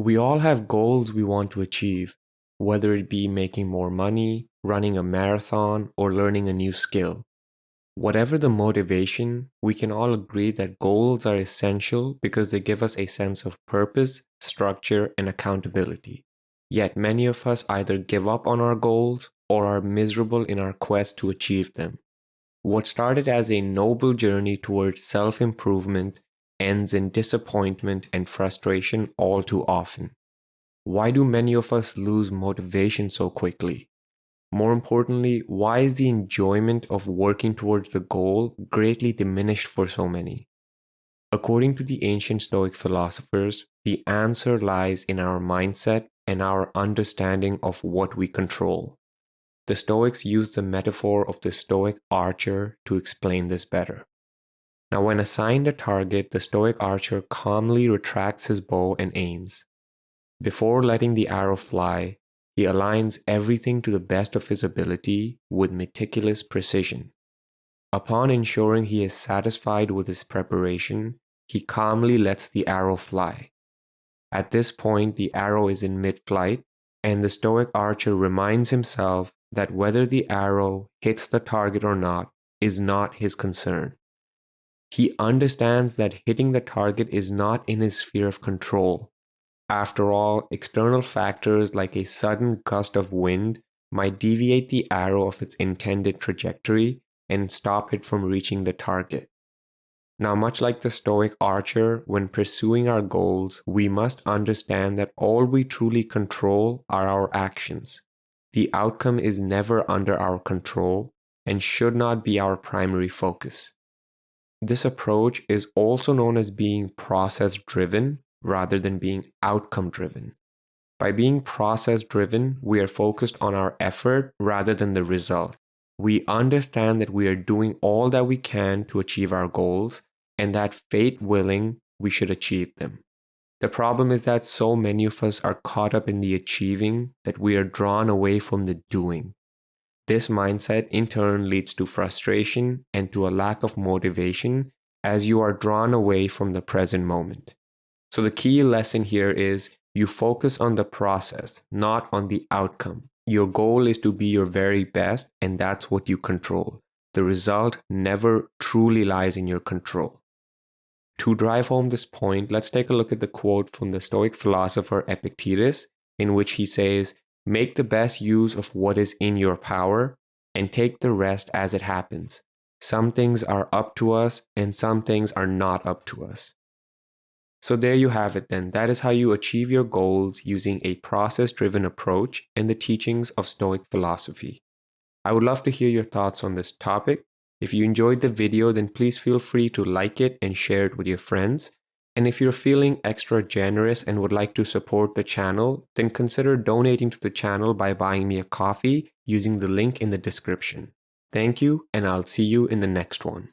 We all have goals we want to achieve, whether it be making more money, running a marathon, or learning a new skill. Whatever the motivation, we can all agree that goals are essential because they give us a sense of purpose, structure, and accountability. Yet many of us either give up on our goals or are miserable in our quest to achieve them. What started as a noble journey towards self-improvement ends in disappointment and frustration all too often. Why do many of us lose motivation so quickly? More importantly, why is the enjoyment of working towards the goal greatly diminished for so many? According to the ancient Stoic philosophers, the answer lies in our mindset and our understanding of what we control. The Stoics use the metaphor of the Stoic Archer to explain this better. Now, when assigned a target, the Stoic Archer calmly retracts his bow and aims. Before letting the arrow fly, he aligns everything to the best of his ability with meticulous precision. Upon ensuring he is satisfied with his preparation, he calmly lets the arrow fly. At this point, the arrow is in mid-flight, and the Stoic Archer reminds himself that whether the arrow hits the target or not is not his concern. He understands that hitting the target is not in his sphere of control. After all, external factors like a sudden gust of wind might deviate the arrow of its intended trajectory and stop it from reaching the target. Now, much like the Stoic Archer, when pursuing our goals, we must understand that all we truly control are our actions. The outcome is never under our control and should not be our primary focus. This approach is also known as being process-driven rather than being outcome-driven. By being process-driven, we are focused on our effort rather than the result. We understand that we are doing all that we can to achieve our goals, and that fate willing, we should achieve them. The problem is that so many of us are caught up in the achieving that we are drawn away from the doing. This mindset in turn leads to frustration and to a lack of motivation as you are drawn away from the present moment. So the key lesson here is you focus on the process, not on the outcome. Your goal is to be your very best, and that's what you control. The result never truly lies in your control. To drive home this point, let's take a look at the quote from the Stoic philosopher Epictetus, in which he says, "Make the best use of what is in your power, and take the rest as it happens. Some things are up to us, and some things are not up to us." So there you have it then. That is how you achieve your goals using a process-driven approach and the teachings of Stoic philosophy. I would love to hear your thoughts on this topic. If you enjoyed the video, then please feel free to like it and share it with your friends. And if you're feeling extra generous and would like to support the channel, then consider donating to the channel by buying me a coffee using the link in the description. Thank you, and I'll see you in the next one.